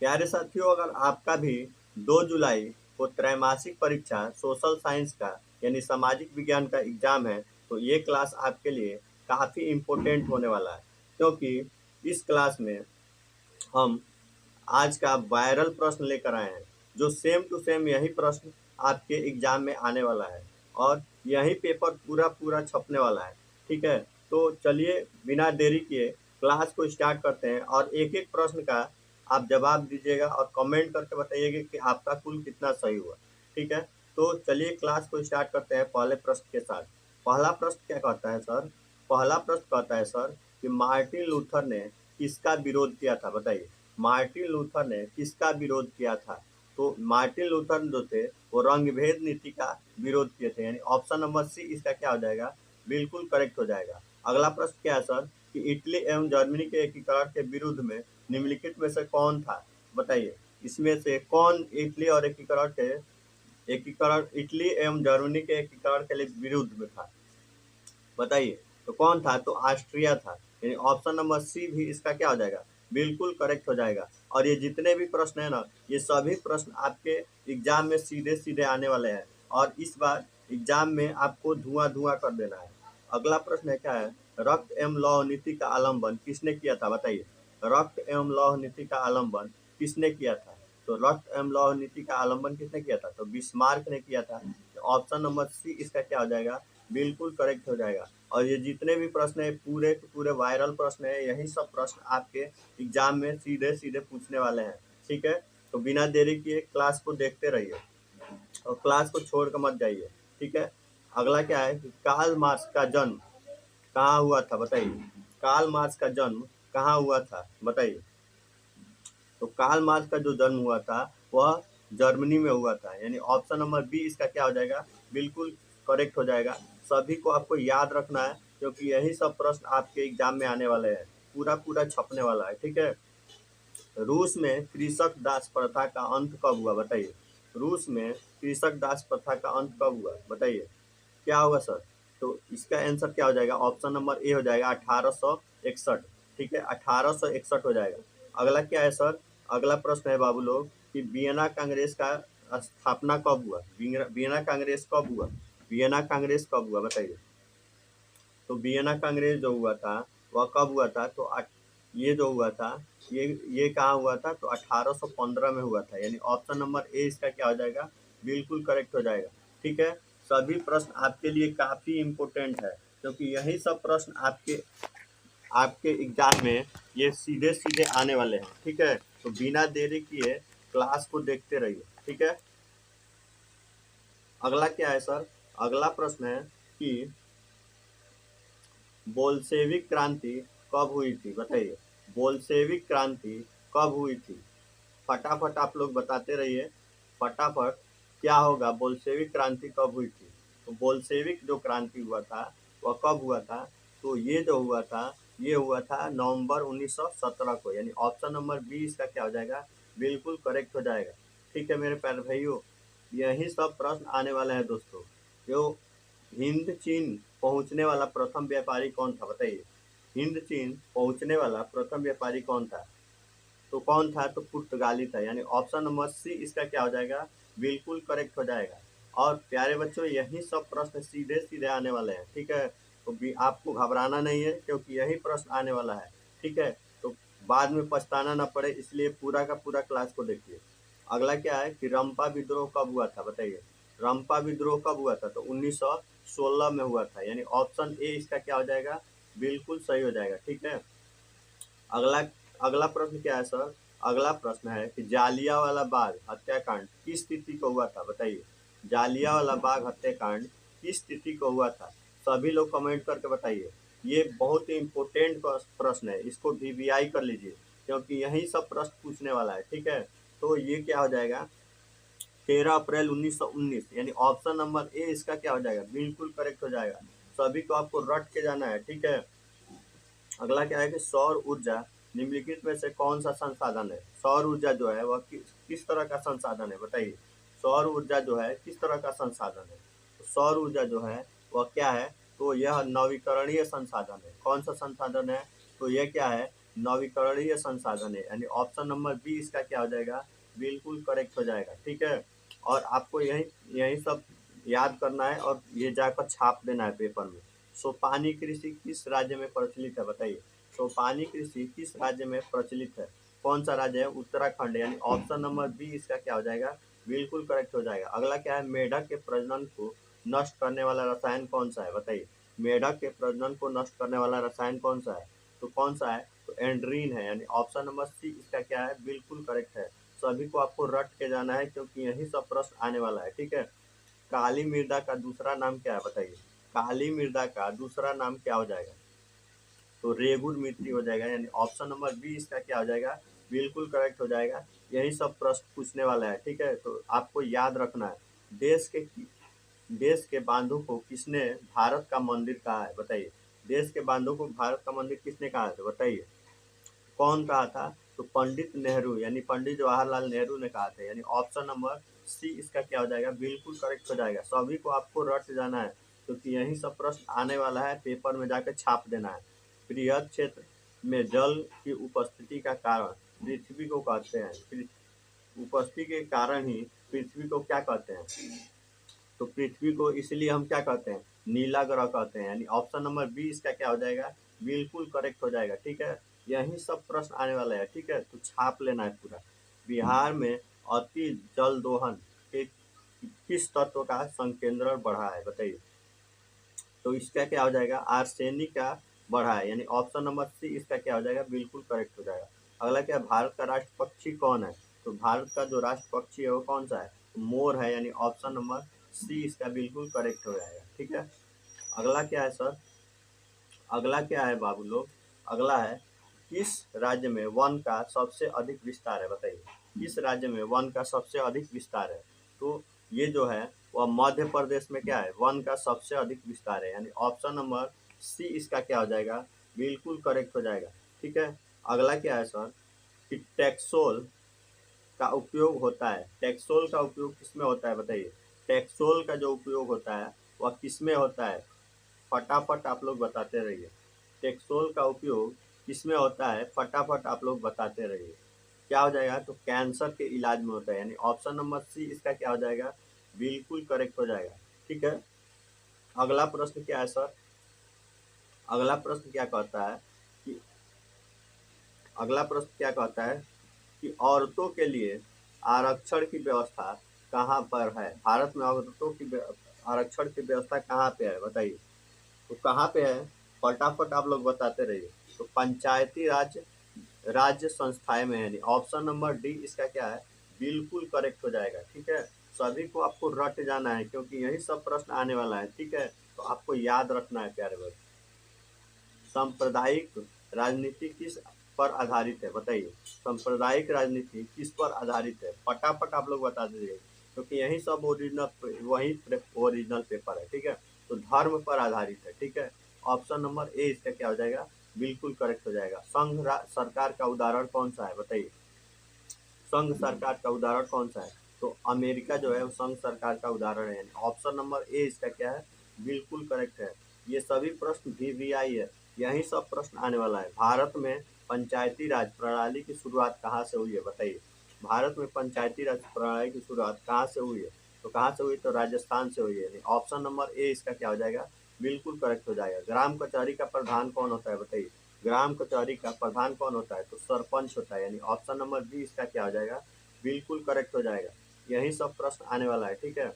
प्यारे साथियों, अगर आपका भी 2 जुलाई को त्रैमासिक परीक्षा सोशल साइंस का यानी सामाजिक विज्ञान का एग्जाम है, तो ये क्लास आपके लिए काफ़ी इम्पोर्टेंट होने वाला है। क्योंकि इस क्लास में हम आज का वायरल प्रश्न लेकर आए हैं, जो सेम टू सेम यही प्रश्न आपके एग्जाम में आने वाला है और यही पेपर पूरा पूरा छपने वाला है। ठीक है, तो चलिए बिना देरी किए क्लास को स्टार्ट करते हैं और एक एक प्रश्न का आप जवाब दीजिएगा और कमेंट करके बताइएगा कि आपका कुल कितना सही हुआ। ठीक है, तो चलिए क्लास को स्टार्ट करते हैं पहले प्रश्न के साथ। पहला प्रश्न क्या कहता है सर? पहला प्रश्न कहता है सर कि मार्टिन लूथर ने किसका विरोध किया था, बताइए। मार्टिन लूथर ने किसका विरोध किया था? तो मार्टिन लूथर जो थे वो रंगभेद नीति का विरोध किए थे, यानी ऑप्शन नंबर सी इसका क्या हो जाएगा? बिल्कुल करेक्ट हो जाएगा। अगला प्रश्न क्या है सर कि इटली एवं जर्मनी के एकीकरण के विरुद्ध में निम्नलिखित में से कौन था? बताइए, इसमें से कौन इटली और एकीकरण इटली एवं जर्मनी के एकीकरण के लिए विरुद्ध में था? बताइए, तो कौन था? तो ऑस्ट्रिया था, यानी ऑप्शन नंबर सी भी इसका क्या हो जाएगा? बिल्कुल करेक्ट हो जाएगा। और ये जितने भी प्रश्न है ना, ये सभी प्रश्न आपके एग्जाम में सीधे सीधे आने वाले हैं और इस बार एग्जाम में आपको धुआं धुआं कर देना है। अगला प्रश्न है क्या है? रक्त एवं लौह नीति का आलम्बन किसने किया था? बताइए, रक्त एवं लौह नीति का आलम्बन किसने किया था? तो रक्त एवं लौह नीति का आलम्बन किसने किया था? तो बिस्मार्क ने किया था। ऑप्शन नंबर सी इसका क्या हो जाएगा? बिल्कुल करेक्ट हो जाएगा। और ये जितने भी प्रश्न है पूरे के पूरे वायरल प्रश्न है, यही सब प्रश्न आपके एग्जाम में सीधे सीधे पूछने वाले हैं। ठीक है, तो बिना देरी किए क्लास को देखते रहिए और क्लास को छोड़ कर मत जाइए। ठीक है, अगला क्या है कि कार्ल मार्क्स का जन्म कहाँ हुआ था? बताइए, कार्ल मार्क्स का जन्म कहाँ हुआ था? बताइए। तो कार्ल मार्क्स का जो जन्म हुआ था वह जर्मनी में हुआ था, यानी ऑप्शन नंबर बी इसका क्या हो जाएगा? बिल्कुल करेक्ट हो जाएगा। सभी को आपको याद रखना है क्योंकि यही सब प्रश्न आपके एग्जाम में आने वाले हैं, पूरा पूरा छपने वाला है। ठीक है, रूस में कृषक दास प्रथा का अंत कब हुआ? बताइए, रूस में कृषक दास प्रथा का अंत कब हुआ? बताइए, क्या होगा सर? तो इसका आंसर क्या हो जाएगा? ऑप्शन नंबर ए हो जाएगा 1861। ठीक है, 1861 हो जाएगा। अगला क्या है सर? अगला प्रश्न है बाबू लोग कि वियना कांग्रेस का स्थापना कब हुआ? वियना कांग्रेस कब हुआ? वियना कांग्रेस कब हुआ? बताइए। तो वियना कांग्रेस जो हुआ था वह कब हुआ था? तो ये जो हुआ था ये कहाँ हुआ था? तो 1815 में हुआ था, यानी ऑप्शन नंबर ए इसका क्या हो जाएगा? बिल्कुल करेक्ट हो जाएगा। ठीक है, सभी प्रश्न आपके लिए काफ़ी इम्पोर्टेंट है क्योंकि यही सब प्रश्न आपके आपके एग्जाम में ये सीधे सीधे आने वाले हैं। ठीक है, तो बिना देरी किए क्लास को देखते रहिए। ठीक है, अगला क्या है सर? अगला प्रश्न है कि बोल्शेविक क्रांति कब हुई थी? बताइए, बोल्शेविक क्रांति कब हुई थी? फटाफट आप लोग बताते रहिए, फटाफट। क्या होगा? बोल्शेविक क्रांति कब हुई थी? तो बोल्शेविक जो क्रांति हुआ था वह कब हुआ था? तो ये जो हुआ था ये हुआ था नवंबर 1917 को, यानी ऑप्शन नंबर बी इसका क्या हो जाएगा? बिल्कुल करेक्ट हो जाएगा। ठीक है मेरे प्यारे भाइयों, यही सब प्रश्न आने वाले हैं दोस्तों। जो हिंद चीन पहुंचने वाला प्रथम व्यापारी कौन था? बताइए, हिंद चीन पहुंचने वाला प्रथम व्यापारी कौन था? तो कौन था? तो पुर्तगाली था, यानी ऑप्शन नंबर सी इसका क्या हो जाएगा? बिल्कुल करेक्ट हो जाएगा। और प्यारे बच्चों, यही सब प्रश्न सीधे सीधे आने वाले हैं। ठीक है, तो भी आपको घबराना नहीं है क्योंकि यही प्रश्न आने वाला है। ठीक है, तो बाद में पछताना ना पड़े इसलिए पूरा का पूरा क्लास को देखिए। अगला क्या है कि रंपा विद्रोह कब हुआ था? बताइए, रंपा विद्रोह कब हुआ था? तो 1916 में हुआ था, यानी ऑप्शन ए इसका क्या हो जाएगा? बिल्कुल सही हो जाएगा। ठीक है, अगला अगला प्रश्न क्या है सर? अगला प्रश्न है कि जालियांवाला बाग हत्याकांड किस तिथि को हुआ था? बताइए, जालियांवाला बाग हत्याकांड किस तिथि को हुआ था? सभी लोग कमेंट करके बताइए। ये बहुत ही इम्पोर्टेंट प्रश्न है, इसको वीवीआई कर लीजिए क्योंकि यही सब प्रश्न पूछने वाला है। ठीक है, तो ये क्या हो जाएगा? 13 अप्रैल 1919, यानी ऑप्शन नंबर ए इसका क्या हो जाएगा? बिल्कुल करेक्ट हो जाएगा। सभी को आपको रट के जाना है। ठीक है, अगला क्या है कि सौर ऊर्जा निम्नलिखित में से कौन सा संसाधन है? सौर ऊर्जा जो है वह किस तरह का संसाधन है? बताइए, सौर ऊर्जा जो है किस तरह का संसाधन है? तो सौर ऊर्जा जो है वह क्या है? तो यह नवीकरणीय संसाधन है। कौन सा संसाधन है? तो यह क्या है? नवीकरणीय संसाधन है, यानी ऑप्शन नंबर बी इसका क्या हो जाएगा, बिल्कुल करेक्ट हो जाएगा। ठीक है, और आपको यही यही सब याद करना है और ये जाकर छाप देना है पेपर में। सोपानी कृषि किस राज्य में प्रचलित है, बताइए। सोपानी कृषि किस राज्य में प्रचलित है, कौन सा राज्य है, उत्तराखंड, यानी ऑप्शन नंबर बी इसका क्या हो जाएगा, बिल्कुल करेक्ट हो जाएगा। अगला क्या है, मेढक के प्रजनन को नष्ट करने वाला रसायन कौन सा है, बताइए। मेढक के प्रजनन को नष्ट करने वाला रसायन कौन सा है, तो कौन सा है, तो एंड्रीन है, यानी ऑप्शन नंबर सी इसका क्या है, बिल्कुल करेक्ट है। सभी को आपको रट के जाना है क्योंकि यही सब प्रश्न आने वाला है। ठीक है, काली मृदा का दूसरा नाम क्या है, बताइए। काली मृदा का दूसरा नाम क्या हो जाएगा, तो रेगुर मिट्टी हो जाएगा, यानी ऑप्शन नंबर बी इसका क्या हो जाएगा, बिल्कुल करेक्ट हो जाएगा। यही सब प्रश्न पूछने वाला है। ठीक है, तो आपको याद रखना है, देश के बांधों को किसने भारत का मंदिर कहा है, बताइए। देश के बांधों को भारत का मंदिर किसने कहा है, बताइए। कौन कहा था, तो पंडित नेहरू, यानी पंडित जवाहरलाल नेहरू ने कहा था, यानी ऑप्शन नंबर सी इसका क्या हो जाएगा, बिल्कुल करेक्ट हो जाएगा। सभी को आपको रट जाना है क्योंकि यही सब प्रश्न आने वाला है, पेपर में जाकर छाप देना है। बृहद क्षेत्र में जल की उपस्थिति का कारण पृथ्वी को कहते हैं, उपस्थिति के कारण ही पृथ्वी को क्या कहते हैं, तो पृथ्वी को इसलिए हम क्या कहते हैं, नीला ग्रह कहते हैं, यानी ऑप्शन नंबर बी इसका क्या हो जाएगा, बिल्कुल करेक्ट हो जाएगा। ठीक है, यही सब प्रश्न आने वाला है। ठीक है, तो छाप लेना है पूरा। बिहार में अति जल दोहन के किस तत्व का संकेंद्रण बढ़ा है, बताइए। तो इसका क्या हो जाएगा, आर्सेनिक का बढ़ा है, यानी ऑप्शन नंबर सी इसका क्या हो जाएगा, बिल्कुल करेक्ट हो जाएगा। अगला क्या है, भारत का राष्ट्र पक्षी कौन है, तो भारत का जो राष्ट्र पक्षी है वो कौन सा है, तो मोर है, यानी ऑप्शन नंबर सी इसका बिल्कुल करेक्ट हो जाएगा। ठीक है, अगला क्या है सर, अगला क्या है बाबू लोग, अगला है किस राज्य में वन का सबसे अधिक विस्तार है, बताइए। किस राज्य में वन का सबसे अधिक विस्तार है, तो ये जो है वह मध्य प्रदेश में क्या है, वन का सबसे अधिक विस्तार है, यानी ऑप्शन नंबर सी इसका क्या हो जाएगा, बिल्कुल करेक्ट हो जाएगा। ठीक है, अगला क्या है सर, कि टैक्सोल का उपयोग होता है, टैक्सोल का उपयोग किसमें होता है, बताइए। टैक्सोल का जो उपयोग होता है वह किसमें होता है, फटाफट आप लोग बताते रहिए। टेक्सोल का उपयोग किसमें होता है, फटाफट आप लोग बताते रहिए। क्या हो जाएगा, तो कैंसर के इलाज में होता है, यानी ऑप्शन नंबर सी इसका क्या हो जाएगा, बिल्कुल करेक्ट हो जाएगा। ठीक है, अगला प्रश्न क्या है सर, अगला प्रश्न क्या कहता है कि अगला प्रश्न क्या कहता है कि औरतों के लिए आरक्षण की व्यवस्था कहाँ पर है, भारत में औरतों की आरक्षण की व्यवस्था कहाँ पे है, बताइए। तो कहाँ पे है, फटाफट आप लोग बताते रहिए। तो पंचायती राज राज्य संस्थाएं में है, यानी ऑप्शन नंबर डी इसका क्या है, बिल्कुल करेक्ट हो जाएगा। ठीक है, सभी को आपको रट जाना है क्योंकि यही सब प्रश्न आने वाला है। ठीक है, तो आपको याद रखना है प्यारे बच्चों। सांप्रदायिक राजनीति किस पर आधारित है, बताइए। सांप्रदायिक राजनीति किस पर आधारित है, फटाफट आप लोग बता दीजिए क्योंकि यही सब ओरिजिनल वही ओरिजिनल पेपर है। ठीक है, तो धर्म पर आधारित है। ठीक है, ऑप्शन नंबर ए इसका क्या हो जाएगा, बिल्कुल करेक्ट हो जाएगा। संघ सरकार का उदाहरण कौन सा है, बताइए। संघ सरकार का उदाहरण कौन सा है, तो अमेरिका जो है वो संघ सरकार का उदाहरण है, यानी ऑप्शन नंबर ए इसका क्या है, बिल्कुल करेक्ट है। ये सभी प्रश्न VVI है, यही सब प्रश्न आने वाला है। भारत में पंचायती राज प्रणाली की शुरुआत कहाँ से हुई है, बताइए। भारत में पंचायती राज प्रणाली की शुरुआत कहाँ से हुई है, तो कहाँ से हुई, तो राजस्थान से हुई है, ऑप्शन नंबर ए इसका क्या हो जाएगा, बिल्कुल करेक्ट हो जाएगा। ग्राम कचहरी का प्रधान कौन होता है, बताइए। ग्राम कचहरी का प्रधान कौन होता है, तो सरपंच होता है, यानी ऑप्शन नंबर बी इसका क्या हो जाएगा, बिल्कुल करेक्ट हो जाएगा। यही सब प्रश्न आने वाला है। ठीक है,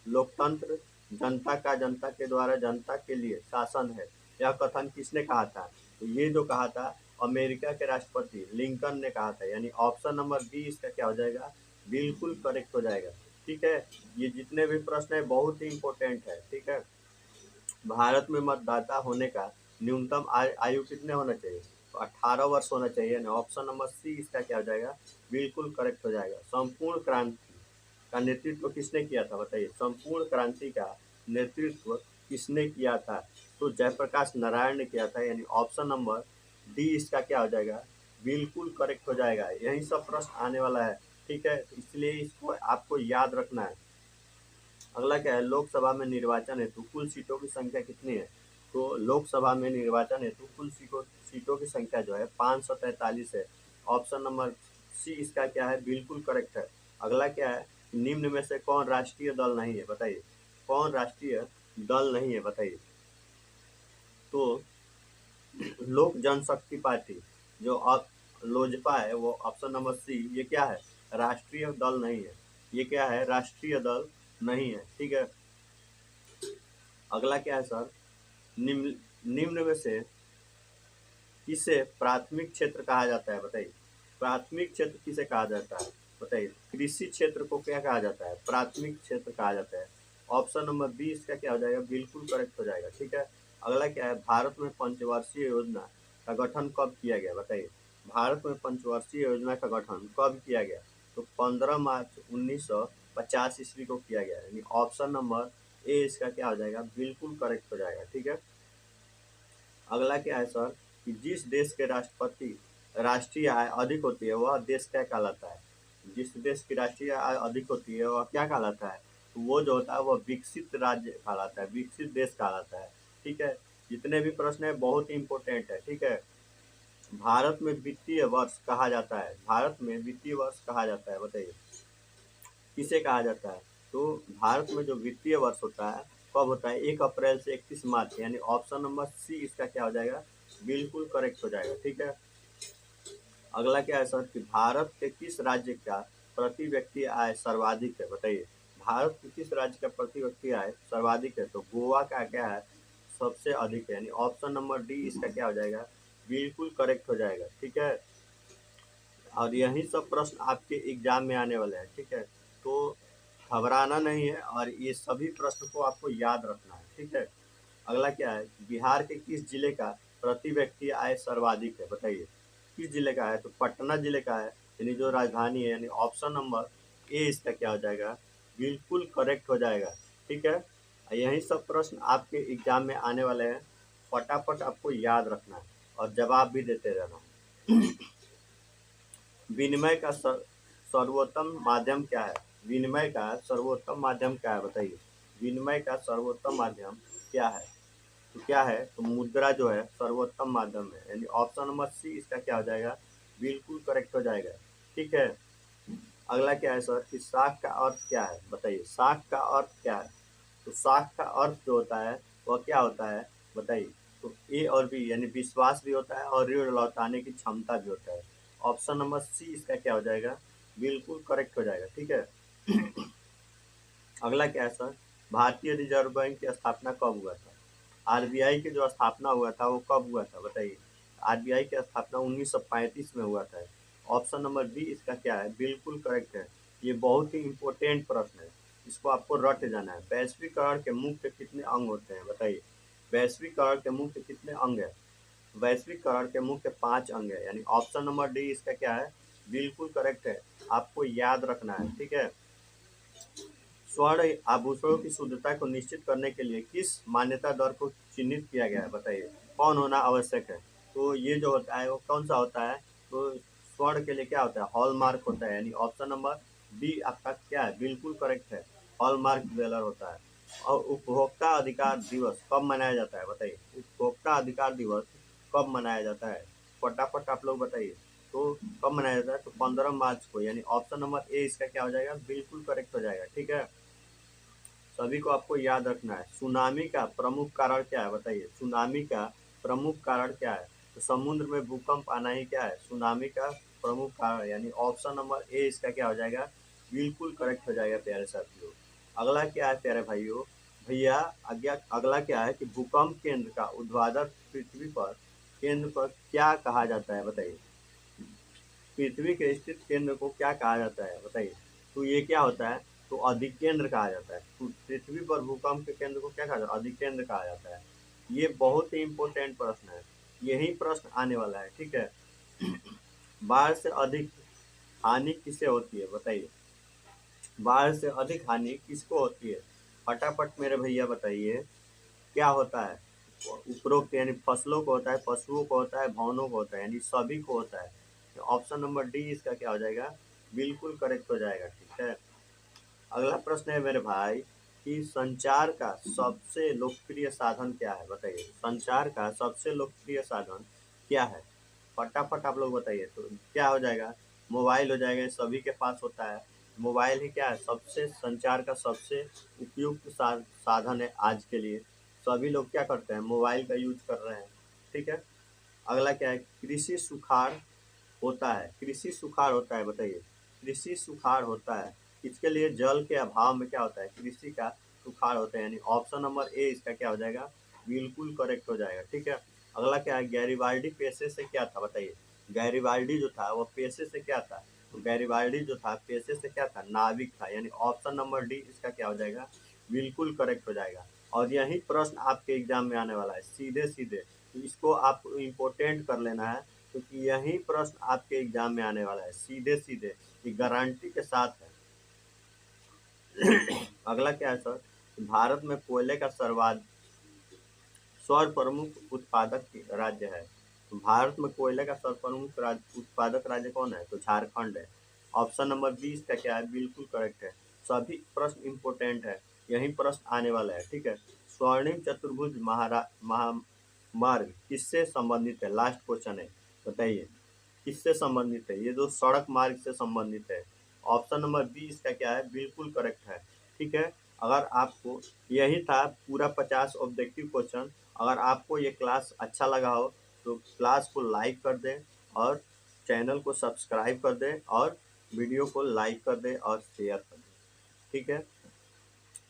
लोकतंत्र जनता का जनता के द्वारा जनता के लिए शासन है, यह कथन किसने कहा था, तो ये जो कहा था अमेरिका के राष्ट्रपति लिंकन ने कहा था, यानी ऑप्शन नंबर बी इसका क्या हो जाएगा, बिल्कुल करेक्ट हो जाएगा। ठीक है, ये जितने भी प्रश्न है बहुत ही इंपॉर्टेंट है। ठीक है, भारत में मतदाता होने का न्यूनतम आयु कितने होना चाहिए, तो 18 वर्ष होना चाहिए, यानी ऑप्शन नंबर सी इसका क्या हो जाएगा, बिल्कुल करेक्ट हो जाएगा। संपूर्ण क्रांति का नेतृत्व किसने किया था, बताइए। संपूर्ण क्रांति का नेतृत्व किसने किया था, तो जयप्रकाश नारायण ने किया था, यानी ऑप्शन नंबर डी इसका क्या हो जाएगा, बिल्कुल करेक्ट हो जाएगा। यही सब प्रश्न आने वाला है। ठीक है, इसलिए इसको आपको याद रखना है। अगला क्या है, लोकसभा में निर्वाचन हेतु कुल सीटों की संख्या कितनी है, तो लोकसभा में निर्वाचन हेतु कुल सीटों की संख्या जो है 543 है। ऑप्शन नंबर सी इसका क्या है, बिल्कुल करेक्ट है। अगला क्या है, निम्न में से कौन राष्ट्रीय दल नहीं है, बताइए कौन राष्ट्रीय दल नहीं है, बताइए। तो लोक जनशक्ति पार्टी जो अब लोजपा है, वो ऑप्शन नंबर सी, ये क्या है, राष्ट्रीय दल नहीं है। ये क्या है, राष्ट्रीय दल नहीं है, ठीक है। अगला क्या है सर, निम्न निम्न में से किसे प्राथमिक क्षेत्र कहा जाता है, बताइए। प्राथमिक क्षेत्र किसे कहा जाता है, बताइए। कृषि क्षेत्र को क्या कहा जाता है, प्राथमिक क्षेत्र कहा जाता है। ऑप्शन नंबर बी इसका क्या हो जाएगा, बिल्कुल करेक्ट हो जाएगा, ठीक है। अगला क्या है, भारत में पंचवर्षीय योजना का गठन कब किया गया, बताइए। भारत में पंचवर्षीय योजना का गठन कब किया गया, तो 15 मार्च 1950 ईस्वी को किया गया, यानी ऑप्शन नंबर ए इसका क्या हो जाएगा, बिल्कुल करेक्ट हो जाएगा, ठीक है। अगला क्या है सर, कि जिस देश के राष्ट्रपति राष्ट्रीय आय अधिक होती है वह देश क्या कहलाता है। जिस देश की राष्ट्रीय आय अधिक होती है वह क्या कहलाता है, तो वो जो होता है वह विकसित राज्य कहलाता है, विकसित देश कहलाता है, ठीक है। जितने भी प्रश्न है बहुत ही इंपॉर्टेंट है, ठीक है। भारत में वित्तीय वर्ष कहा जाता है, भारत में वित्तीय वर्ष कहा जाता है, बताइए किसे कहा जाता है। तो भारत में जो वित्तीय वर्ष होता है कब होता है, 1 अप्रैल से 31 मार्च, यानी ऑप्शन नंबर सी इसका क्या हो जाएगा, बिल्कुल करेक्ट हो जाएगा, ठीक है। अगला क्या है सर, कि भारत के किस राज्य का प्रति व्यक्ति आय सर्वाधिक है, बताइए। भारत के किस राज्य का प्रति व्यक्ति आय सर्वाधिक है, तो गोवा का क्या है, सबसे अधिक है, यानी ऑप्शन नंबर डी इसका क्या हो जाएगा, बिल्कुल करेक्ट हो जाएगा, ठीक है। और यही सब प्रश्न आपके एग्जाम में आने वाले हैं, ठीक है। तो घबराना नहीं है और ये सभी प्रश्न को आपको याद रखना है, ठीक है। अगला क्या है, बिहार के किस जिले का प्रति व्यक्ति आय सर्वाधिक है, बताइए किस जिले का है, तो पटना जिले का है, यानी जो राजधानी है, यानी ऑप्शन नंबर ए इसका क्या हो जाएगा, बिल्कुल करेक्ट हो जाएगा, ठीक है। यही सब प्रश्न आपके एग्जाम में आने वाले हैं, फटाफट आपको याद रखना है और जवाब भी देते रहना। विनिमय का सर्वोत्तम माध्यम क्या है, विनिमय का सर्वोत्तम माध्यम क्या है, बताइए। विनिमय का सर्वोत्तम माध्यम क्या है, तो क्या है, तो मुद्रा जो है सर्वोत्तम माध्यम है, यानी ऑप्शन नंबर सी इसका क्या हो जाएगा, बिल्कुल करेक्ट हो जाएगा, ठीक है। अगला क्या है सर, कि साख का अर्थ क्या है, बताइए साख का अर्थ क्या है। तो साख का अर्थ जो होता है वह क्या होता है, बताइए। तो ए और बी यानी विश्वास भी होता है और ऋण लौटाने की क्षमता भी होता है। ऑप्शन नंबर सी इसका क्या हो जाएगा, बिल्कुल करेक्ट हो जाएगा, ठीक है। अगला क्या है सर, भारतीय रिजर्व बैंक की स्थापना कब हुआ था। आरबीआई की जो स्थापना हुआ था वो कब हुआ था, बताइए। आरबीआई की स्थापना 1935 में हुआ था। ऑप्शन नंबर बी इसका क्या है, बिल्कुल करेक्ट है। ये बहुत ही इंपॉर्टेंट प्रश्न है, इसको आपको रट जाना है। वैश्वीकरण के मुख्य कितने अंग होते हैं, बताइए। वैश्वीकरण के मुख्य कितने अंग है, वैश्वीकरण के मुख्य 5 अंग है, यानी ऑप्शन नंबर डी इसका क्या है, बिल्कुल करेक्ट है। आपको याद रखना है, ठीक है। स्वर्ण आभूषणों की शुद्धता को निश्चित करने के लिए किस मान्यता दर को चिन्हित किया गया है, बताइए कौन होना आवश्यक है। तो ये जो होता है वो कौन सा होता है, तो स्वर्ण के लिए क्या होता है, हॉलमार्क होता है, यानी ऑप्शन नंबर बी आपका क्या है, बिल्कुल करेक्ट है, हॉलमार्क ज्वेलर होता है। और उपभोक्ता अधिकार दिवस कब मनाया जाता है, बताइए उपभोक्ता अधिकार दिवस कब मनाया जाता है, फटाफट आप लोग बताइए। तो कब मनाया जाता है, तो 15 मार्च को, यानी ऑप्शन नंबर ए इसका क्या हो जाएगा, बिल्कुल करेक्ट हो जाएगा, ठीक है। सभी को आपको याद रखना है। सुनामी का प्रमुख कारण क्या है, बताइए सुनामी का प्रमुख कारण क्या है, तो समुद्र में भूकंप आना ही क्या है, सुनामी का प्रमुख कारण, यानी ऑप्शन नंबर ए इसका क्या हो जाएगा, बिल्कुल करेक्ट हो जाएगा प्यारे साथियों। अगला क्या है प्यारे भाइयों, भैया अगला क्या है, कि भूकंप केंद्र का ऊर्ध्वाधर पृथ्वी पर केंद्र पर क्या कहा जाता है, बताइए। पृथ्वी के स्थित केंद्र को क्या कहा जाता है, बताइए। तो ये क्या होता है, तो अधिकेंद्र कहा जाता है। तो पृथ्वी पर भूकंप के केंद्र को क्या कहा जाता है, अधिकेंद्र कहा जाता है। ये बहुत ही इंपॉर्टेंट प्रश्न है, यही प्रश्न आने वाला है, ठीक है। बाढ़ से अधिक हानि किसे होती है, बताइए। बाढ़ से अधिक हानि किसको होती है, फटाफट मेरे भैया बताइए क्या होता है। उपरोक्त यानी फसलों को होता है, पशुओं को होता है, भवनों को होता है, यानी सभी को होता है। तो ऑप्शन नंबर डी इसका क्या हो जाएगा, बिल्कुल करेक्ट हो जाएगा, ठीक है। अगला प्रश्न है मेरे भाई, कि संचार का सबसे लोकप्रिय साधन क्या है, बताइए। संचार का सबसे लोकप्रिय साधन क्या है? फटाफट आप लोग बताइए। तो क्या हो जाएगा? मोबाइल हो जाएगा, सभी के पास होता है। मोबाइल ही क्या है? सबसे संचार का सबसे उपयुक्त साधन है आज के लिए। सभी लोग क्या करते हैं? मोबाइल का यूज कर रहे हैं। ठीक है। अगला क्या है? कृषि सुखाड़ होता है। कृषि सुखाड़ होता है, बताइए। कृषि सुखाड़ होता है, इसके लिए जल के अभाव में क्या होता है? कृषि का सुखाड़ होता है, यानी ऑप्शन नंबर ए इसका क्या हो जाएगा? बिल्कुल करेक्ट हो जाएगा। ठीक है। अगला क्या है? गैरिबाल्डी पेशे से क्या था, बताइए। गैरिबाल्डी जो था वो पेशे से क्या था? तो गैरिबाल्डी जो था पेशे से क्या था? नाविक था, यानी ऑप्शन नंबर डी इसका क्या हो जाएगा? बिल्कुल करेक्ट हो जाएगा। और यही प्रश्न आपके एग्जाम में आने वाला है सीधे सीधे, तो इसको आपको इम्पोर्टेंट कर लेना है, क्योंकि यही प्रश्न आपके एग्जाम में आने वाला है सीधे सीधे, ये गारंटी के साथ है। अगला क्या है सर? भारत में कोयले का सर्वप्रमुख उत्पादक राज्य है। तो भारत में कोयले का सर्वप्रमुख उत्पादक राज्य कौन है? तो झारखंड है। ऑप्शन नंबर 20 का क्या है? बिल्कुल करेक्ट है। सभी प्रश्न इंपोर्टेंट है, यही प्रश्न आने वाला है। ठीक है। स्वर्णिम चतुर्भुज महामार्ग किससे संबंधित है? लास्ट क्वेश्चन है, बताइए किससे संबंधित है? ये जो सड़क मार्ग से संबंधित है। ऑप्शन नंबर बी इसका क्या है? बिल्कुल करेक्ट है। ठीक है। अगर आपको यही था पूरा 50 ऑब्जेक्टिव क्वेश्चन। अगर आपको ये क्लास अच्छा लगा हो तो क्लास को लाइक कर दें और चैनल को सब्सक्राइब कर दें और वीडियो को लाइक कर दें और शेयर कर दें। ठीक है।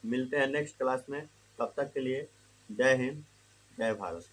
मिलते हैं नेक्स्ट क्लास में, तब तक के लिए जय हिंद, जय भारत।